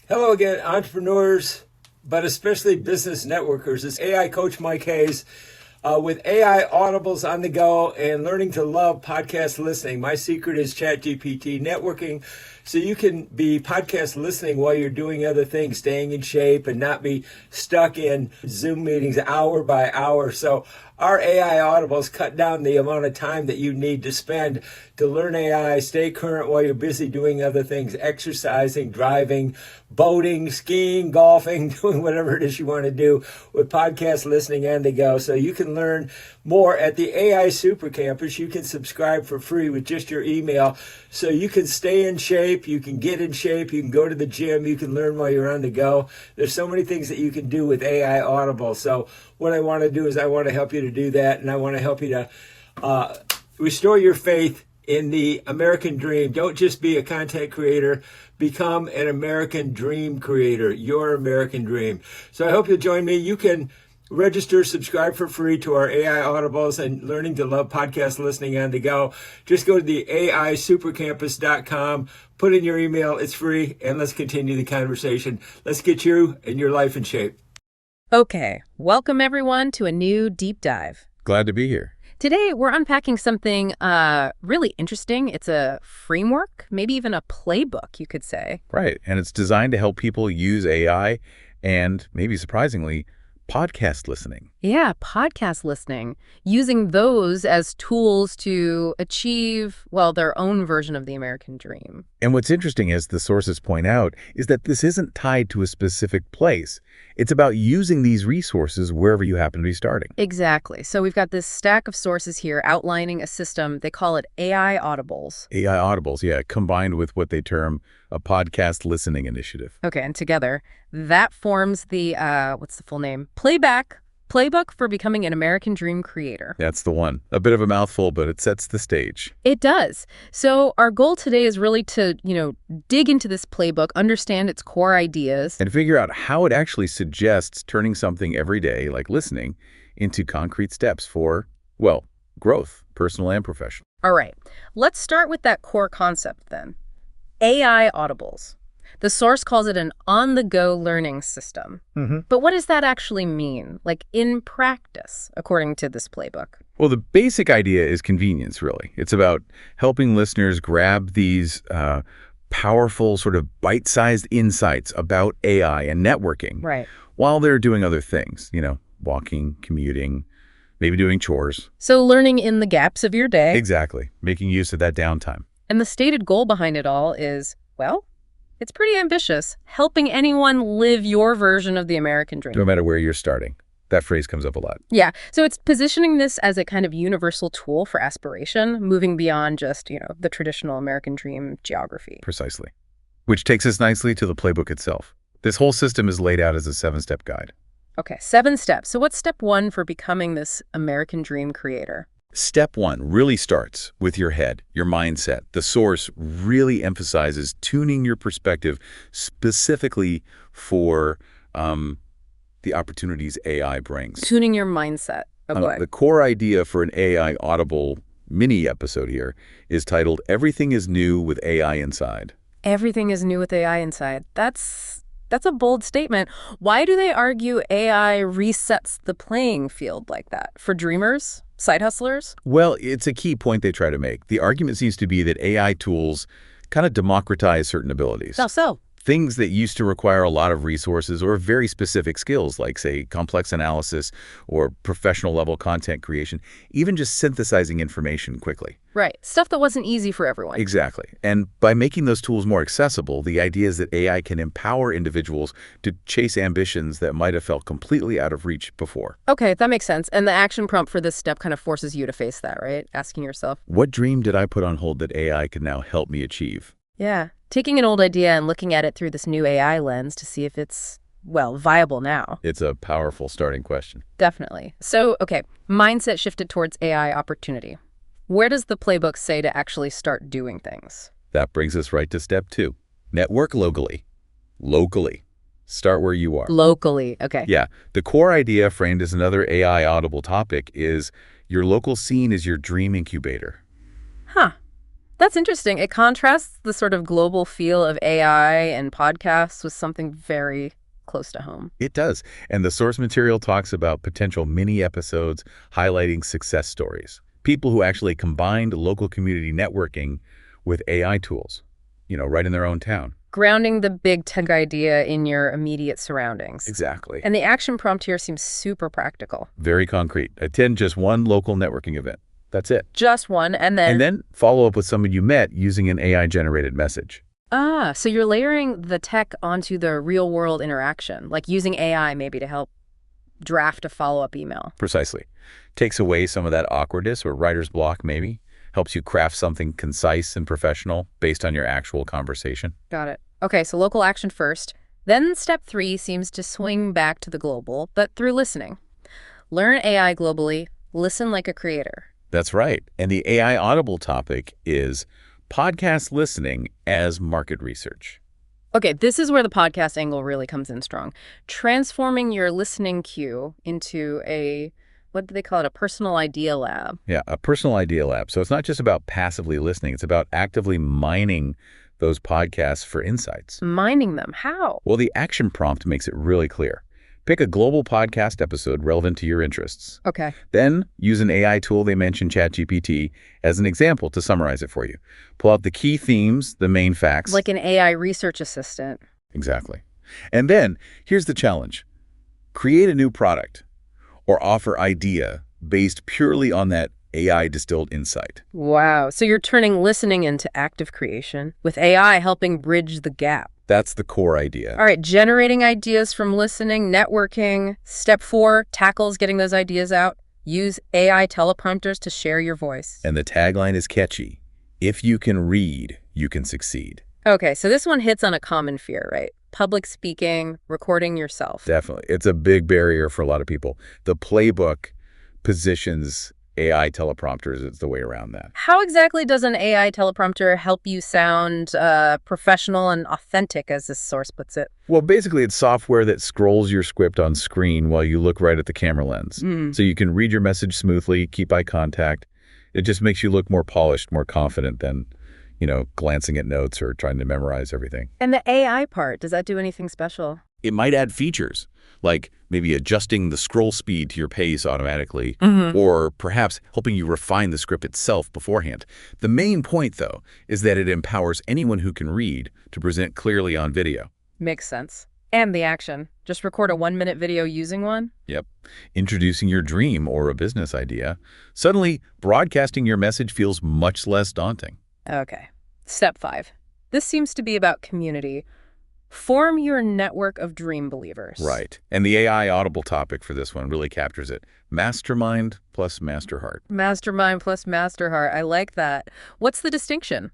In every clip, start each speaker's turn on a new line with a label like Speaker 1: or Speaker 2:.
Speaker 1: Hello again, entrepreneurs, but especially business networkers. It's AI coach Mike Hayes with AI Audibles on the go and learning to love podcast listening. My secret is ChatGPT networking, so you can be podcast listening while you're doing other things, staying in shape and not be stuck in Zoom meetings hour by hour. So our AI Audibles cut down the amount of time that you need to spend to learn AI, stay current while you're busy doing other things, exercising, driving, boating, skiing, golfing, doing whatever it is you want to do with podcast listening on the go. So you can learn more at the AI Super Campus. You can subscribe for free with just your email. So you can stay in shape, you can get in shape, you can go to the gym, you can learn while you're on the go. There's so many things that you can do with AI Audible. So what I want to do is I want to help you to do that, and I want to help you to restore your faith in the American dream. Don't just be a content creator, become an American dream creator, your American dream. So I hope you'll join me. You can register, subscribe for free to our AI Audibles and Learning to Love podcast listening on the go. Just go to the AISupercampus.com, put in your email, it's free, and let's continue the conversation. Let's get you and your life in shape.
Speaker 2: Okay, welcome everyone to a new deep dive.
Speaker 3: Glad to be here.
Speaker 2: Today, we're unpacking something really interesting. It's a framework, maybe even a playbook, you could say.
Speaker 3: Right, and it's designed to help people use AI and, maybe surprisingly, podcast listening.
Speaker 2: Yeah, podcast listening, using those as tools to achieve, well, their own version of the American dream.
Speaker 3: And what's interesting, as the sources point out, is that this isn't tied to a specific place. It's about using these resources wherever you happen to be starting.
Speaker 2: Exactly. So we've got this stack of sources here outlining a system. They call it AI Audibles.
Speaker 3: AI Audibles, yeah, combined with what they term a podcast listening initiative.
Speaker 2: Okay, and together, that forms the, what's the full name? Playback Playbook for Becoming an American Dream Creator.
Speaker 3: That's the one. A bit of a mouthful, but it sets the stage.
Speaker 2: It does. So our goal today is really to, dig into this playbook, understand its core ideas.
Speaker 3: And figure out how it actually suggests turning something every day, like listening, into concrete steps for, well, growth, personal and professional.
Speaker 2: All right. Let's start with that core concept then. AI Audibles. The source calls it an on-the-go learning system. But what does that actually mean, like in practice, according to this playbook?
Speaker 3: Well, the basic idea is convenience, really. It's about helping listeners grab these powerful sort of bite-sized insights about AI and networking while they're doing other things, walking, commuting, maybe doing chores.
Speaker 2: So learning in the gaps of your day.
Speaker 3: Exactly. Making use of that downtime.
Speaker 2: And the stated goal behind it all is, well, it's pretty ambitious, helping anyone live your version of the American dream.
Speaker 3: No matter where you're starting. That phrase comes up a lot.
Speaker 2: Yeah. So it's positioning this as a kind of universal tool for aspiration, moving beyond just, the traditional American dream geography.
Speaker 3: Precisely. Which takes us nicely to the playbook itself. This whole system is laid out as a 7-step guide.
Speaker 2: Okay, 7 steps. So what's step 1 for becoming this American dream creator?
Speaker 3: Step 1 really starts with your head, your mindset. The source really emphasizes tuning your perspective specifically for the opportunities AI brings.
Speaker 2: Tuning your mindset. Okay.
Speaker 3: The core idea for an AI Audible mini episode here is titled, Everything is New with AI Inside.
Speaker 2: Everything is new with AI inside. That's a bold statement. Why do they argue AI resets the playing field like that? For dreamers? Side hustlers?
Speaker 3: Well, it's a key point they try to make. The argument seems to be that AI tools kind of democratize certain abilities.
Speaker 2: How so?
Speaker 3: Things that used to require a lot of resources or very specific skills, like, say, complex analysis or professional-level content creation, even just synthesizing information quickly.
Speaker 2: Right. Stuff that wasn't easy for everyone.
Speaker 3: Exactly. And by making those tools more accessible, the idea is that AI can empower individuals to chase ambitions that might have felt completely out of reach before.
Speaker 2: Okay, that makes sense. And the action prompt for this step kind of forces you to face that, right? Asking yourself,
Speaker 3: what dream did I put on hold that AI can now help me achieve?
Speaker 2: Yeah. Taking an old idea and looking at it through this new AI lens to see if it's, well, viable now.
Speaker 3: It's a powerful starting question.
Speaker 2: Definitely. So, okay, mindset shifted towards AI opportunity. Where does the playbook say to actually start doing things?
Speaker 3: That brings us right to step 2. Network locally. Locally. Start where you are.
Speaker 2: Locally, okay.
Speaker 3: Yeah. The core idea, framed as another AI Audible topic, is your local scene is your dream incubator.
Speaker 2: Huh. That's interesting. It contrasts the sort of global feel of AI and podcasts with something very close to home.
Speaker 3: It does. And the source material talks about potential mini episodes highlighting success stories. People who actually combined local community networking with AI tools, right in their own town.
Speaker 2: Grounding the big tech idea in your immediate surroundings.
Speaker 3: Exactly.
Speaker 2: And the action prompt here seems super practical.
Speaker 3: Very concrete. Attend just one local networking event. That's it.
Speaker 2: Just one, and then...
Speaker 3: And then follow up with someone you met using an AI-generated message.
Speaker 2: Ah, so you're layering the tech onto the real-world interaction, like using AI maybe to help draft a follow-up email.
Speaker 3: Precisely. Takes away some of that awkwardness or writer's block, maybe. Helps you craft something concise and professional based on your actual conversation.
Speaker 2: Got it. Okay, so local action first. Then step 3 seems to swing back to the global, but through listening. Learn AI globally, listen like a creator.
Speaker 3: That's right. And the AI Audible topic is podcast listening as market research.
Speaker 2: Okay, this is where the podcast angle really comes in strong. Transforming your listening queue into what do they call it, a personal idea lab.
Speaker 3: Yeah, a personal idea lab. So it's not just about passively listening. It's about actively mining those podcasts for insights.
Speaker 2: Mining them? How?
Speaker 3: Well, the action prompt makes it really clear. Pick a global podcast episode relevant to your interests.
Speaker 2: Okay.
Speaker 3: Then use an AI tool they mentioned, ChatGPT, as an example to summarize it for you. Pull out the key themes, the main facts.
Speaker 2: Like an AI research assistant.
Speaker 3: Exactly. And then here's the challenge. Create a new product or offer idea based purely on that AI distilled insight.
Speaker 2: Wow. So you're turning listening into active creation with AI helping bridge the gap.
Speaker 3: That's the core idea.
Speaker 2: All right, generating ideas from listening, networking. Step 4, tackles getting those ideas out. Use AI teleprompters to share your voice.
Speaker 3: And the tagline is catchy. If you can read, you can succeed.
Speaker 2: Okay, so this one hits on a common fear, right? Public speaking, recording yourself.
Speaker 3: Definitely. It's a big barrier for a lot of people. The Playbook positions AI teleprompters as the way around that.
Speaker 2: How exactly does an AI teleprompter help you sound professional and authentic, as this source puts it?
Speaker 3: Well, basically, it's software that scrolls your script on screen while you look right at the camera lens. So you can read your message smoothly, keep eye contact. It just makes you look more polished, more confident than, glancing at notes or trying to memorize everything.
Speaker 2: And the AI part, does that do anything special?
Speaker 3: It might add features, like maybe adjusting the scroll speed to your pace automatically, or perhaps helping you refine the script itself beforehand. The main point, though, is that it empowers anyone who can read to present clearly on video.
Speaker 2: Makes sense. And the action. Just record a 1-minute video using one?
Speaker 3: Yep. Introducing your dream or a business idea. Suddenly, broadcasting your message feels much less daunting.
Speaker 2: Okay. Step 5. This seems to be about community. Form your network of dream believers.
Speaker 3: Right. And the AI Audible topic for this one really captures it. Mastermind plus master heart.
Speaker 2: Mastermind plus master heart. I like that. What's the distinction?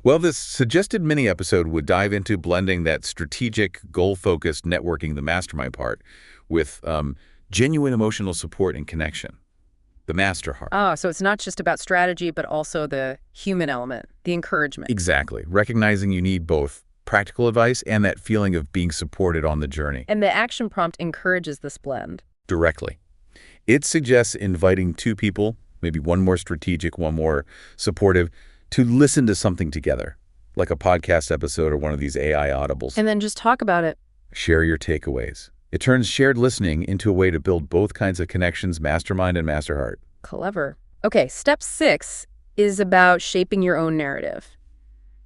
Speaker 3: Well, this suggested mini-episode would dive into blending that strategic, goal-focused networking, the mastermind part, with genuine emotional support and connection, the master heart.
Speaker 2: Oh, so it's not just about strategy, but also the human element, the encouragement.
Speaker 3: Exactly. Recognizing you need both practical advice and that feeling of being supported on the journey.
Speaker 2: And the action prompt encourages this blend.
Speaker 3: Directly. It suggests inviting two people, maybe one more strategic, one more supportive, to listen to something together, like a podcast episode or one of these AI audibles.
Speaker 2: And then just talk about it.
Speaker 3: Share your takeaways. It turns shared listening into a way to build both kinds of connections, mastermind and master heart.
Speaker 2: Clever. Okay, step 6 is about shaping your own narrative.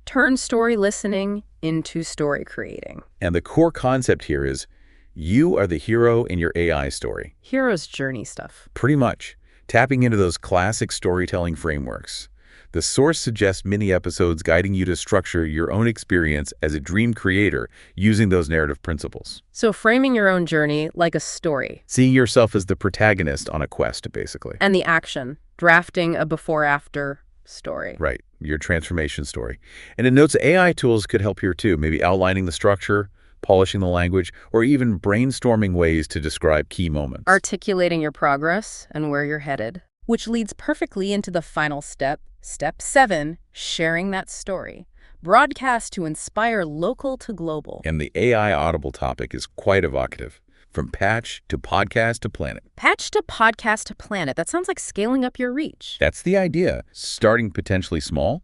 Speaker 2: Turn story listening into story creating.
Speaker 3: And the core concept here is you are the hero in your AI story.
Speaker 2: Hero's journey stuff.
Speaker 3: Pretty much. Tapping into those classic storytelling frameworks. The source suggests mini-episodes guiding you to structure your own experience as a dream creator using those narrative principles.
Speaker 2: So framing your own journey like a story.
Speaker 3: Seeing yourself as the protagonist on a quest, basically.
Speaker 2: And the action, drafting a before-after story.
Speaker 3: Right, your transformation story. And it notes AI tools could help here too, maybe outlining the structure, polishing the language, or even brainstorming ways to describe key moments.
Speaker 2: Articulating your progress and where you're headed. Which leads perfectly into the final step, step 7, sharing that story. Broadcast to inspire local to global.
Speaker 3: And the AI Audible topic is quite evocative. From patch to podcast to planet.
Speaker 2: Patch to podcast to planet. That sounds like scaling up your reach.
Speaker 3: That's the idea. Starting potentially small,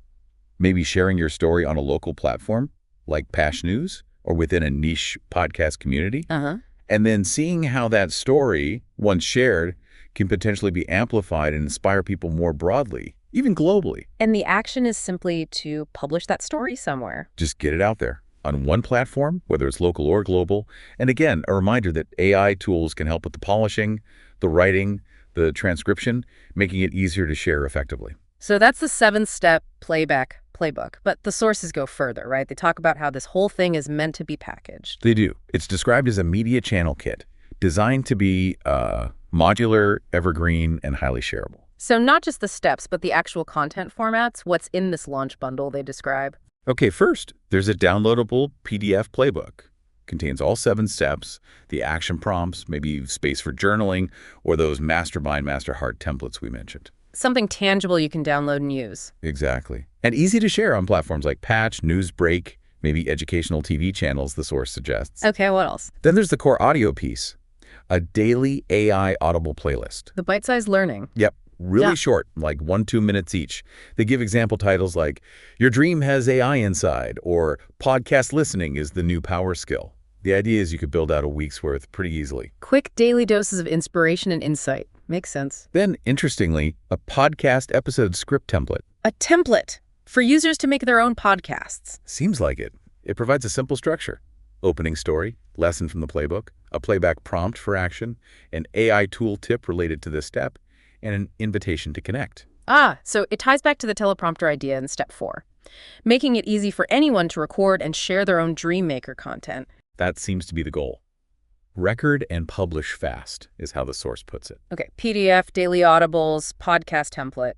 Speaker 3: maybe sharing your story on a local platform like Pash News or within a niche podcast community, and then seeing how that story, once shared, can potentially be amplified and inspire people more broadly, even globally.
Speaker 2: And the action is simply to publish that story somewhere.
Speaker 3: Just get it out there on one platform, whether it's local or global. And again, a reminder that AI tools can help with the polishing, the writing, the transcription, making it easier to share effectively.
Speaker 2: So that's the 7-step Playback Playbook. But the sources go further, right? They talk about how this whole thing is meant to be packaged.
Speaker 3: They do. It's described as a media channel kit, designed to be modular, evergreen, and highly shareable.
Speaker 2: So not just the steps, but the actual content formats, what's in this launch bundle they describe.
Speaker 3: Okay, first, there's a downloadable PDF playbook. Contains all 7 steps, the action prompts, maybe space for journaling, or those mastermind, master heart templates we mentioned.
Speaker 2: Something tangible you can download and use.
Speaker 3: Exactly. And easy to share on platforms like Patch, Newsbreak, maybe educational TV channels, the source suggests.
Speaker 2: Okay, what else?
Speaker 3: Then there's the core audio piece, a daily AI Audible playlist.
Speaker 2: The bite-sized learning.
Speaker 3: Yep. Really short, like 1-2 minutes each. They give example titles like, Your Dream Has AI Inside, or Podcast Listening is the New Power Skill. The idea is you could build out a week's worth pretty easily.
Speaker 2: Quick daily doses of inspiration and insight. Makes sense.
Speaker 3: Then, interestingly, a podcast episode script template.
Speaker 2: A template for users to make their own podcasts.
Speaker 3: Seems like it. It provides a simple structure. Opening story, lesson from the playbook, a playback prompt for action, an AI tool tip related to this step, and an invitation to connect.
Speaker 2: So it ties back to the teleprompter idea in step 4, making it easy for anyone to record and share their own Dreammaker content.
Speaker 3: That seems to be the goal. Record and publish fast is how the source puts it.
Speaker 2: Okay, PDF, daily audibles, podcast template.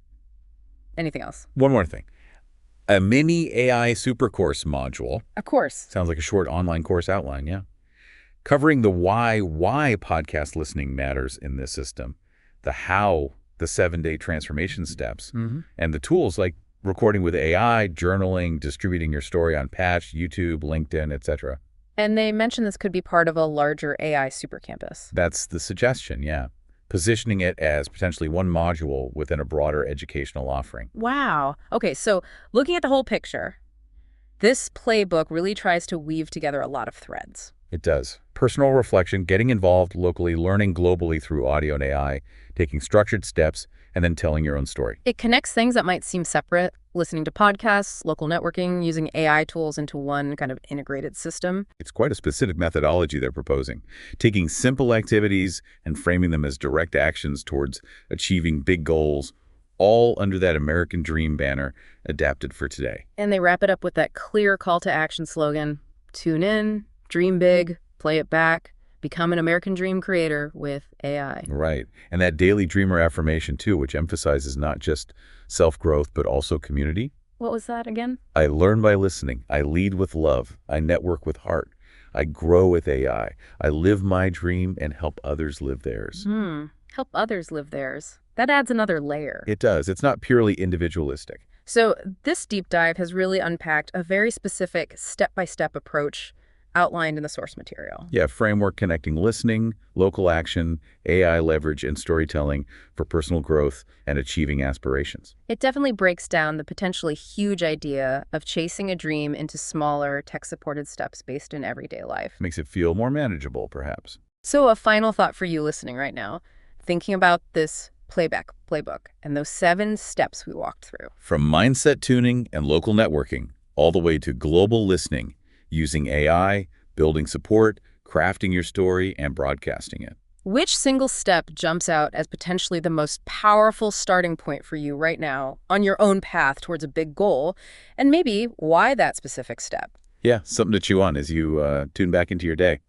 Speaker 2: Anything else?
Speaker 3: One more thing. A mini AI supercourse module.
Speaker 2: Of course.
Speaker 3: Sounds like a short online course outline, yeah. Covering the why podcast listening matters in this system, the how, the 7-day transformation steps, and the tools like recording with AI, journaling, distributing your story on Patch, YouTube, LinkedIn, etc.
Speaker 2: And they mentioned this could be part of a larger AI super campus.
Speaker 3: That's the suggestion, yeah. Positioning it as potentially one module within a broader educational offering.
Speaker 2: Wow. Okay, so looking at the whole picture, this playbook really tries to weave together a lot of threads.
Speaker 3: It does. Personal reflection, getting involved locally, learning globally through audio and AI, taking structured steps, and then telling your own story.
Speaker 2: It connects things that might seem separate, listening to podcasts, local networking, using AI tools into one kind of integrated system.
Speaker 3: It's quite a specific methodology they're proposing, taking simple activities and framing them as direct actions towards achieving big goals, all under that American Dream banner adapted for today.
Speaker 2: And they wrap it up with that clear call to action slogan, tune in, dream big, play it back, become an American Dream creator with AI.
Speaker 3: Right. And that daily dreamer affirmation, too, which emphasizes not just self-growth, but also community.
Speaker 2: What was that again?
Speaker 3: I learn by listening. I lead with love. I network with heart. I grow with AI. I live my dream and help others live theirs.
Speaker 2: Help others live theirs. That adds another layer.
Speaker 3: It does. It's not purely individualistic.
Speaker 2: So this deep dive has really unpacked a very specific step-by-step approach outlined in the source material.
Speaker 3: Yeah, framework connecting listening, local action, AI leverage, and storytelling for personal growth and achieving aspirations.
Speaker 2: It definitely breaks down the potentially huge idea of chasing a dream into smaller, tech-supported steps based in everyday life.
Speaker 3: Makes it feel more manageable, perhaps.
Speaker 2: So a final thought for you listening right now, thinking about this Playback Playbook and those 7 steps we walked through.
Speaker 3: From mindset tuning and local networking, all the way to global listening, using AI, building support, crafting your story, and broadcasting it.
Speaker 2: Which single step jumps out as potentially the most powerful starting point for you right now on your own path towards a big goal, and maybe why that specific step?
Speaker 3: Yeah, something to chew on as you tune back into your day.